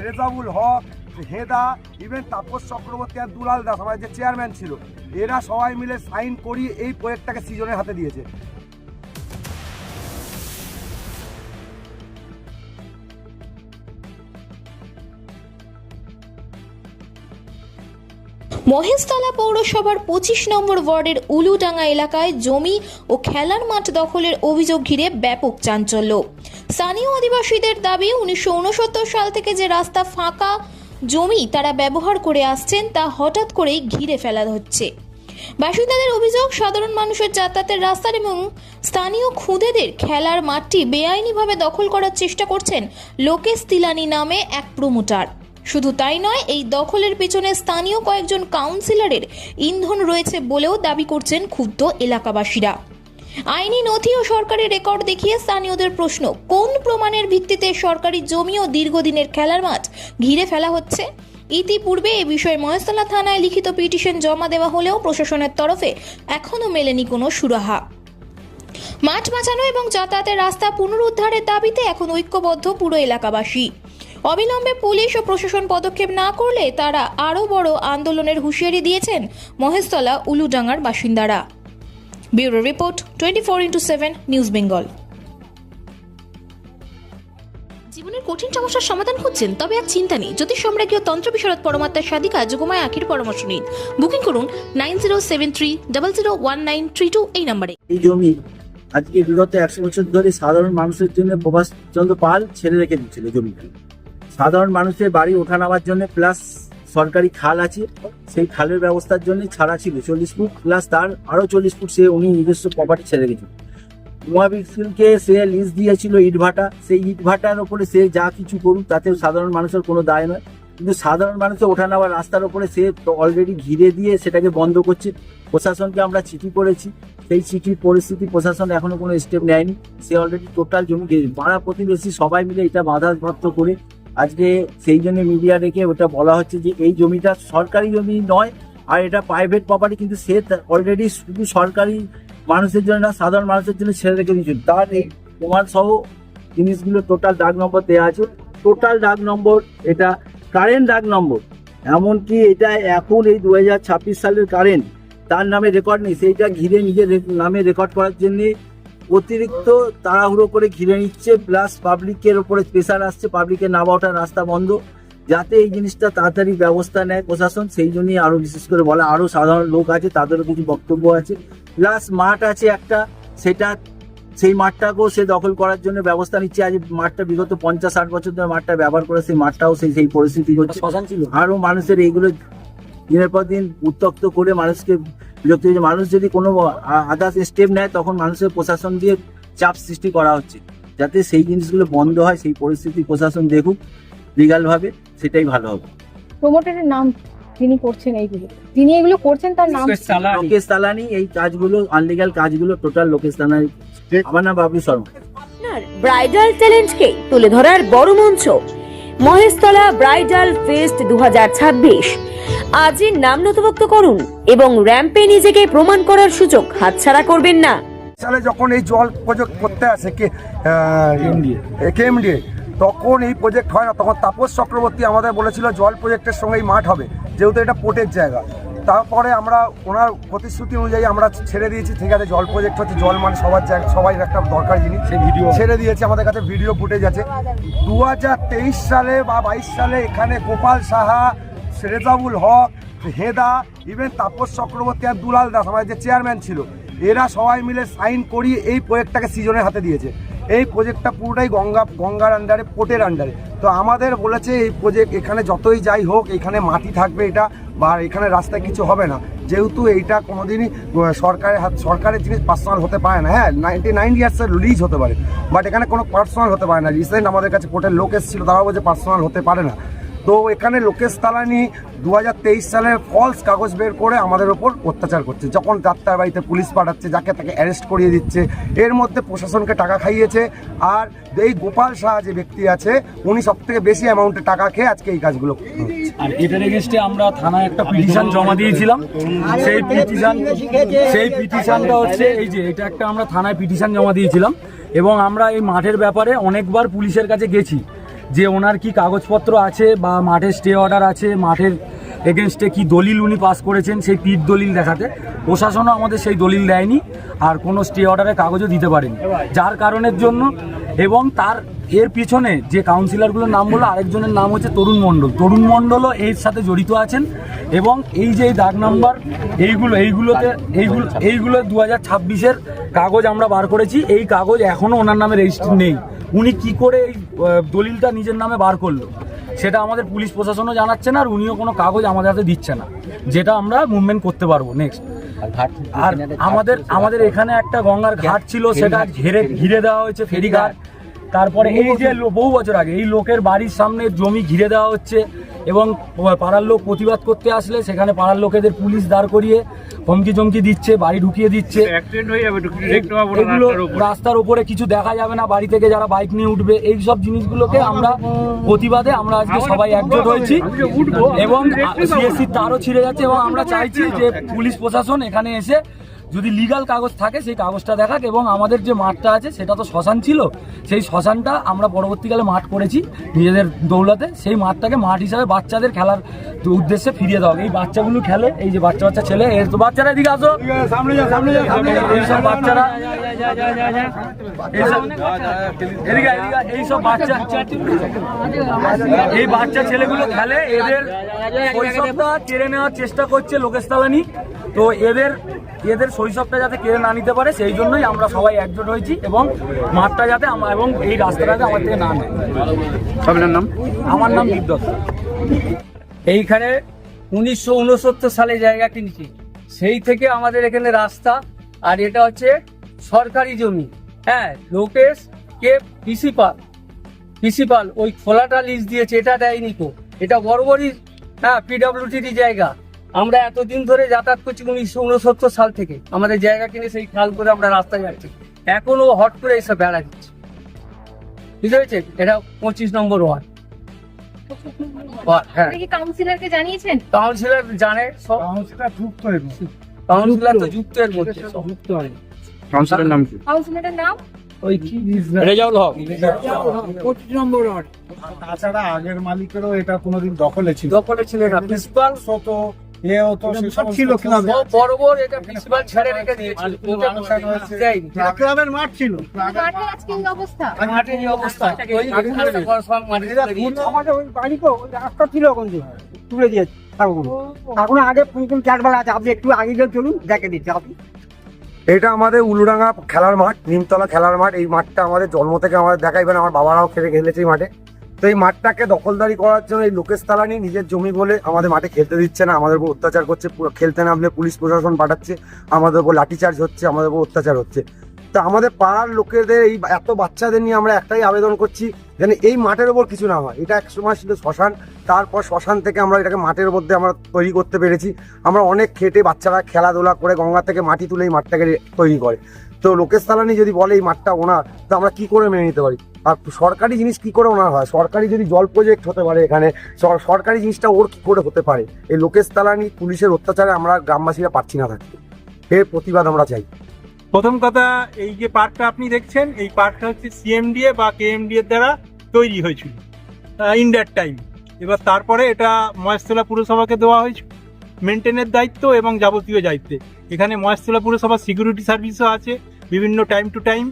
Rezaul Haque, হেদা, even Tapas Chakraborty আর দুলাল দাস আমাদের যে chairman ছিল, এরা সবাই মিলে সাইন করিয়ে এই প্রজেক্টটাকে সৃজনের হাতে দিয়েছে। মহেশতলা পৌরসভার 25 নম্বর ওয়ার্ডের উলুডাঙ্গা এলাকায় জমি ও খেলার মাঠ দখলের অভিযোগ ঘিরে ব্যাপক চাঞ্চল্য। স্থানীয় অধিবাসীদের দাবি, 1969 সাল থেকে যে রাস্তা ফাঁকা জমি তারা ব্যবহার করে আসছেন তা হঠাৎ করেই ঘিরে ফেলা হচ্ছে। বাসিন্দাদের অভিযোগ, সাধারণ মানুষের যাতায়াতের রাস্তার এবং স্থানীয় খুদেদের খেলার মাঠটি বেআইনিভাবে দখল করার চেষ্টা করছেন লোকেশ তিলানি নামে এক প্রমোটার। শুধু তাই নয়, এই দখলের পেছনে স্থানীয় কয়েকজন কাউন্সিলরের ইন্ধন রয়েছে বলেও দাবি করছেন ক্ষুব্ধ এলাকাবাসীরা। আইনি নথি ও সরকারি রেকর্ড দেখিয়ে স্থানীয়দের প্রশ্ন, কোন প্রমাণের ভিত্তিতে সরকারি জমি ও দীর্ঘদিনের খেলার মাঠ ঘিরে ফেলা হচ্ছে? ইতিপূর্বে এ বিষয়ে মহেশতলা থানায় লিখিত পিটিশন জমা দেওয়া হলেও প্রশাসনের তরফে এখনো মেলেনি কোনো সুরাহা। মাঠ বাঁচানো এবং যাতায়াতের রাস্তা পুনরুদ্ধারের দাবিতে এখন ঐক্যবদ্ধ পুরো এলাকাবাসী। অবিলম্বে পুলিশ ও প্রশাসন পদক্ষেপ না করলে তারা আরও বড় আন্দোলনের হুঁশিয়ারি দিয়েছেন মহেশতলা উলুডাঙ্গার বাসিন্দারা। Bureau report, 24x7 news Bengal. জীবনের কঠিন সমস্যার সমাধান খুঁজছেন? তবে আর চিন্তা নেই। জ্যোতিষ সম্রাজ্ঞী তন্ত্র বিশারদ পরমাত্মার সাধিকা যোগমায়া আখির পরামর্শ নিন। বুকিং করুন 9073001932 এই নম্বরে। এই জমি আজকে বিগত 100 বছর ধরে সাধারণ মানুষের জন্য প্রভাস চন্দ্র পাল ছেড়ে রেখে দিচ্ছিল জমিটা। সাধারণ মানুষের বাড়ি ওঠা নামার জন্য, প্লাস সরকারি খাল আছে, সেই খালের ব্যবস্থার জন্য ছাড়া ছিল 40 ফুট, প্লাস তার আরো 40 ফুট সে উনি নিজস্ব প্রপার্টি ছেড়ে রেখেছিল। মহাবীর সিংকে সে লিজ দিয়েছিল ইটভাটা, সেই ইটভাটার ওপরে সে যা কিছু করুক তাতেও সাধারণ মানুষের কোনো দায় নয়, কিন্তু সাধারণ মানুষের ওঠা নামার রাস্তার ওপরে সে অলরেডি ঘিরে দিয়ে সেটাকে বন্ধ করছে। প্রশাসনকে আমরা চিঠি করেছি, সেই চিঠির পরিস্থিতি প্রশাসন এখনো কোনো স্টেপ নেয়নি। সে অলরেডি টোটাল জমি পাড়া প্রতিবেশী সবাই মিলে এটা বাধাপ্রাপ্ত করে আজকে সেই জন্য মিডিয়া রেখে ওটা বলা হচ্ছে যে এই জমিটা সরকারি জমি নয়, আর এটা প্রাইভেট প্রপার্টি, কিন্তু সে অলরেডি শুধু সরকারি মানুষের জন্য না, সাধারণ মানুষের জন্য ছেড়ে রেখে দিয়েছিল। তার এই প্রমাণ সহ জিনিসগুলো টোটাল ডাক নম্বর দেওয়া আছে, টোটাল ডাক নম্বর, এটা কারেন্ট ডাক নম্বর, এমনকি এটা এখন এই 2026 সালের কারেন্ট, তার নামে রেকর্ড নেই, সেইটা ঘিরে নিজের নামে রেকর্ড করার জন্যে অতিরিক্ত তাড়াহুড়ো করে ঘিরে নিচ্ছে। প্লাস পাবলিকের ওপরে প্রেশার আসছে, পাবলিকের নামা ওঠার রাস্তা বন্ধ, যাতে এই জিনিসটা তাড়াতাড়ি ব্যবস্থা নেয় প্রশাসন। সেই জন্যই আরো বিশেষ করে বলা, আরো সাধারণ লোক আছে তাদেরও কিছু বক্তব্য আছে। প্লাস মাঠ আছে একটা, সেটা সেই মাঠটাকেও সে দখল করার জন্য ব্যবস্থা নিচ্ছে। আজ মাঠটা বিগত 50-60 বছর ধরে মাঠটা ব্যবহার করে সেই মাঠটাও সেই পরিস্থিতি হচ্ছে। আরো মানুষের এইগুলো দিনের পর দিন উত্তক্ত করে মানুষকে বিরক্ত হচ্ছে। মানুষ যদি কোনো আদার্স স্টেপ নেয় তখন মানুষের প্রশাসন দিয়ে চাপ সৃষ্টি করা হচ্ছে, যাতে সেই জিনিসগুলো বন্ধ হয়। সেই পরিস্থিতি প্রশাসন দেখুক লিগাল ভাবে, সেটাই ভালো হবে। প্রমোটারের নাম যিনি করছেন, এইগুলো যিনি এগুলো করছেন তার নাম লোকেশ তালানি। এই কাজগুলো আনলিগাল কাজগুলো টোটাল লোকেশ তালানি। আমার নাম বাবলু শর্মা। ব্রাইডাল ট্যালেন্টকে তুলে ধরার বড় মঞ্চ মহেশতলা ব্রাইডাল ফেস্ট 2026। আজই নাম নথিভুক্ত করুন এবং র্যাম্পে নিজেকে প্রমাণ করার সুযোগ হাতছাড়া করবেন না। সালে যখন এই জল প্রজেক্ট করতে আসে কেএমডিএ, তখন এই প্রজেক্ট হয় না। তখন তাপস চক্রবর্তী আমাদের বলেছিল জল প্রজেক্টের সঙ্গে এই মাঠ হবে, যেহেতু এটা পোর্টের জায়গা। তারপরে আমরা ওনার প্রতিশ্রুতি অনুযায়ী আমরা ছেড়ে দিয়েছি, ঠিক আছে জল প্রজেক্ট হচ্ছে, জল মানে সবার জায়গা, সবাই একটা দরকার জিনিস, সেই ভিডিও ছেড়ে দিয়েছি। আমাদের কাছে ভিডিও ফুটেজ আছে। 2023 সালে বা 22 সালে এখানে গোপাল সাহা, রেজাউল হক, হেদা, ইভেন তাপস চক্রবর্তী আর দুলাল দাস আমাদের যে চেয়ারম্যান ছিল, এরা সবাই মিলে সাইন করিয়ে এই প্রজেক্টটাকে সৃজনের হাতে দিয়েছে। এই প্রজেক্টটা পুরোটাই গঙ্গার আন্ডারে, পোর্টের আন্ডারে। তো আমাদের বলেছে এই প্রজেক্ট এখানে যতই যাই হোক, এখানে মাটি থাকবে এটা, বা এখানে রাস্তায় কিছু হবে না, যেহেতু এইটা কোনোদিনই সরকারের জিনিস পার্সোনাল হতে পারে না। হ্যাঁ, 99 ইয়ার্সের লিজ হতে পারে, বাট এখানে কোনো পার্সোনাল হতে পারে না। রিসেন্ট আমাদের কাছে কোর্টের লোক এসেছিল, তারাও বলছে পার্সোনাল হতে পারে না। তো এখানে লোকেশ তালানি 2023 সালে ফলস কাগজ বের করে আমাদের ওপর অত্যাচার করছে। যখন যাত্রার বাড়িতে পুলিশ পাঠাচ্ছে, যাকে তাকে অ্যারেস্ট করিয়ে দিচ্ছে, এর মধ্যে প্রশাসনকে টাকা খাইয়েছে। আর এই গোপাল শাহ যে ব্যক্তি আছে, উনি সবথেকে বেশি অ্যামাউন্টে টাকা খেয়ে আজকে এই কাজগুলো। আর এটার এগেইনস্টে আমরা থানায় একটা পিটিশন জমা দিয়েছিলাম। সেই পিটিশনটা হচ্ছে এই যে, এটা একটা আমরা থানায় পিটিশন জমা দিয়েছিলাম, এবং আমরা এই মাঠের ব্যাপারে অনেকবার পুলিশের কাছে গেছি, যে ওনার কি কাগজপত্র আছে বা মাঠের স্টে অর্ডার আছে, মাঠের এগেনস্টে কি দলিল উনি পাস করেছেন সেই পিঠ দলিল দেখাতে। প্রশাসনও আমাদের সেই দলিল দেয়নি আর কোনো স্টে অর্ডারের কাগজও দিতে পারেনি, যার কারণের জন্য। এবং তার এর পিছনে যে কাউন্সিলরগুলোর নাম বললো, আরেকজনের নাম হচ্ছে তরুণ মণ্ডল। তরুণ মণ্ডলও এর সাথে জড়িত আছেন। এবং এই যে দাগ নাম্বার এইগুলো 2026-এর কাগজ আমরা বার করেছি। এই কাগজ এখনও ওনার নামে রেজিস্ট্রি নেই। উনি কি করে এই দলিলটা নিজের নামে বার করলো সেটা আমাদের পুলিশ প্রশাসনও জানাচ্ছে না, আর উনিও কোনো কাগজ আমাদের হাতে দিচ্ছে না, যেটা আমরা মুভমেন্ট করতে পারবো নেক্সট। আর আমাদের এখানে একটা গঙ্গার ঘাট ছিল, সেটা ঘিরে দেওয়া হয়েছে ফেরিঘাট। তারপরে এই যে বহু বছর আগে এই লোকের বাড়ির সামনে জমি ঘিরে দেওয়া হচ্ছে, এবং পাড়ার লোক প্রতিবাদ করতে আসলে সেখানে পাড়ার লোকেদের পুলিশ দাঁড় করিয়ে হুমকি চমকি দিচ্ছে, বাড়ি ঢুকিয়ে দিচ্ছে। এগুলো রাস্তার উপরে কিছু দেখা যাবে না, বাড়ি থেকে যারা বাইক নিয়ে উঠবে, এই সব জিনিসগুলোকে আমরা প্রতিবাদে আমরা আজকে সবাই একজোট হয়েছি। এবং সিএসসির তারও ছিঁড়ে যাচ্ছে, এবং আমরা চাইছি যে পুলিশ প্রশাসন এখানে এসে যদি লিগাল কাগজ থাকে সেই কাগজটা দেখাক। এবং আমাদের যে মাঠটা আছে সেটা তো শ্মশান ছিল, সেই শ্মশানটা আমরা পরবর্তীকালে মাঠ করেছি নিজেদের দৌলতে। সেই মাঠটাকে মাঠ হিসাবে বাচ্চাদের খেলার উদ্দেশ্যে ফিরিয়ে দেওয়া। এই বাচ্চাগুলো খেলে, এই যে বাচ্চা ছেলে, এই তো বাচ্চারা এদিকে আসো, এইসব বাচ্চারা এই বাচ্চা ছেলেগুলো খেলে, এদের শৈশবটা কেড়ে নেওয়ার চেষ্টা করছে লোকেশ তালানি। তো এদের শৈশবটা যাতে কেড়ে না নিতে পারে সেই জন্যই আমরা সবাই একজোট হয়েছি, এবং মাঠটা যাতে এবং এই রাস্তাটা যাতে আমার থেকে না নেয়। আপনার নাম? আমার নাম বিদ্যুৎ। এইখানে 1969 সালে জায়গা কিনেছি, সেই থেকে আমাদের এখানে রাস্তা। আর এটা হচ্ছে সরকারি জমি। হ্যাঁ, লোকেশ কে প্রিন্সিপাল ওই খোলাটা লিজ দিয়েছে, এটা দেয়নি তো। এটা বড় পিডব্লিউটির জায়গা। আমরা এতদিন ধরে যাতায়াত করছি 1969 সাল থেকে, আমাদের জায়গা কিনে সেই খাল করে আমরা রাস্তায় যাচ্ছি। এখনো হট করে এসব বেড়া দিচ্ছে, বুঝতে পেরেছেন? এটা 25 নম্বর ওয়ার্ড। হ্যাঁ, কাউন্সিলরকে জানিয়েছেন? কাউন্সিলর জানে সব। কাউন্সিলর তো যুক্ত এর মধ্যে, যুক্ত হয়। কাউন্সিলর নাম কি? কাউন্সিলরের নাম ওই কি রেজাউল হক, 25 নম্বর ওয়ার্ড। তাছাড়া আগের মালিকেরও এটা কোনোদিন দখলে ছিল না প্রিন্সিপাল তো এও তো সেসব ছিল কিভাবে বরাবর এটা প্রিন্সিপাল ছেড়ে রেখে দিয়েছিল। ক্লাবের মাঠ ছিল মাঠে আজকে এই অবস্থা। মাঠের এই অবস্থা, ওই আমাদের ওই বাড়িতে ওই রাস্তা ছিল এখন তুলে দিয়েছে এখন আগে পুরো চারবেলা আছে। আপনি একটু আগে গিয়ে চলুন, দেখে দিচ্ছি আপনি। এটা আমাদের উলুডাঙ্গা খেলার মাঠ, নিমতলা খেলার মাঠ। এই মাঠটা আমাদের জন্ম থেকে আমাদের দেখাইবেন, আমার বাবারাও খেলেছে এই মাঠে। তো এই মাঠটাকে দখলদারি করার জন্য এই লোকেশ তালানি নিজের জমি বলে আমাদের মাঠে খেলতে দিচ্ছে না, আমাদের উপর অত্যাচার করছে। পুরো খেলতে নামলে পুলিশ প্রশাসন পাঠাচ্ছে, আমাদের উপর লাঠিচার্জ হচ্ছে, আমাদের উপর অত্যাচার হচ্ছে। তো আমাদের পাড়ার লোকেদের এই এত বাচ্চাদের নিয়ে আমরা একটাই আবেদন করছি, যেন এই মাঠের ওপর কিছু না হয়। এটা একসময় ছিল শ্মশান, তারপর শ্মশান থেকে আমরা এটাকে মাঠের মধ্যে আমরা তৈরি করতে পেরেছি। আমরা অনেক খেটে বাচ্চারা খেলাধুলা করে গঙ্গা থেকে মাটি তুলে এই মাঠটাকে তৈরি করে। তো লোকেশ তালানি যদি বলে এই মাঠটা ওনার, তো আমরা কি করে মেনে নিতে পারি? আর সরকারি জিনিস কি করে ওনার হয়? সরকারি যদি জল প্রজেক্ট হতে পারে এখানে, সরকারি জিনিসটা ওর কি করে হতে পারে? এই লোকেশ তালানি পুলিশের অত্যাচারে আমরা গ্রামবাসীরা পাচ্ছি না থাকতে। এর প্রতিবাদ আমরা চাই। প্রথম কথা, এই যে পার্কটা আপনি দেখছেন, এই পার্কটা হচ্ছে সিএমডিএ বা কেএমডিএ দ্বারা তৈরি হয়েছিল ইন দ্যাট টাইম। এবার তারপরে এটা মহেশতলা পুরসভাকে দেওয়া হয়েছিল মেনটেনের দায়িত্ব এবং যাবতীয় দায়িত্বে। এখানে মহেশতলা পুরসভার সিকিউরিটি সার্ভিসও আছে বিভিন্ন টাইম টু টাইম,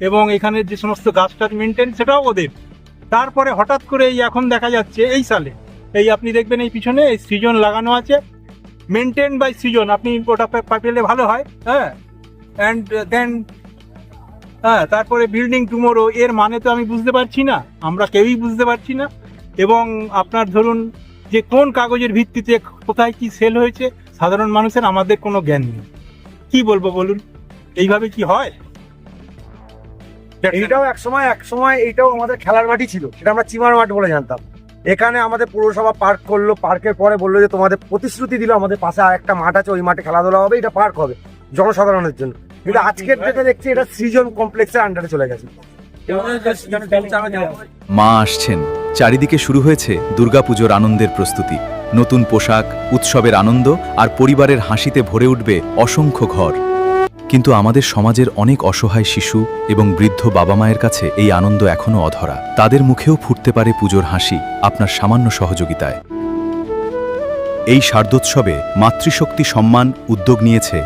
এবং এখানে যে সমস্ত গাছ টাছ মেনটেন সেটাও ওদের। তারপরে হঠাৎ করে এই এখন দেখা যাচ্ছে এই সালে, এই আপনি দেখবেন এই পিছনে এই সৃজন লাগানো আছে, মেনটেন বাই সৃজন। আপনি ওটা পেলে ভালো হয়। হ্যাঁ, অ্যান্ড দেন তারপরে বিল্ডিং টুমোরো, এর মানে তো আমি বুঝতে পারছি না, আমরা কেউই বুঝতে পারছি না। এবং আপনার ধরুন যে কোন কাগজের ভিত্তিতে কোথায় কি সেল হয়েছে, সাধারণ মানুষের আমাদের কোনো জ্ঞান নেই। কি বলবো বলুন, এইভাবে কি হয়? এইটাও একসময় এইটাও আমাদের খেলার মাঠই ছিল, সেটা আমরা চিমার মাঠ বলে জানতাম। এখানে আমাদের পৌরসভা পার্ক করলো, পার্কের পরে বললো যে তোমাদের প্রতিশ্রুতি দিল আমাদের পাশে আর একটা মাঠ আছে, ওই মাঠে খেলাধুলা হবে, এটা পার্ক হবে জনসাধারণের জন্য। কিন্তু আজকের ডেটে দেখছি এটা সৃজন কমপ্লেক্সের আন্ডারে চলে গেছে। মা আসছেন, চারিদিকে শুরু হয়েছে দুর্গাপুজোর আনন্দের প্রস্তুতি। নতুন পোশাক, উৎসবের আনন্দ আর পরিবারের হাসিতে ভরে উঠবে অসংখ্য ঘর। কিন্তু আমাদের সমাজের অনেক অসহায় শিশু এবং বৃদ্ধ বাবা মায়ের কাছে এই আনন্দ এখনও অধরা। তাদের মুখেও ফুটতে পারে পুজোর হাসি আপনার সামান্য সহযোগিতায়। এই শারদোৎসবে মাতৃশক্তি সম্মান উদ্যোগ নিয়েছে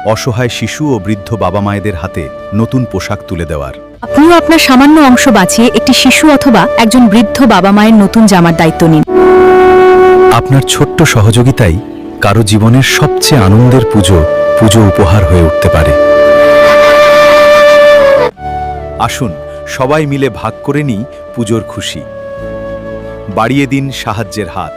অসহায় শিশু ও বৃদ্ধ বাবা মায়েদের হাতে নতুন পোশাক তুলে দেওয়ার। আপনিও আপনার সামান্য অংশ বাঁচিয়ে একটি শিশু অথবা একজন বৃদ্ধ বাবা মায়ের নতুন জামার দায়িত্ব নিন। আপনার ছোট্ট সহযোগিতাই কারো জীবনের সবচেয়ে আনন্দের পুজো উপহার হয়ে উঠতে পারে। আসুন সবাই মিলে ভাগ করে নিই পুজোর খুশি। বাড়িয়ে দিন সাহায্যের হাত।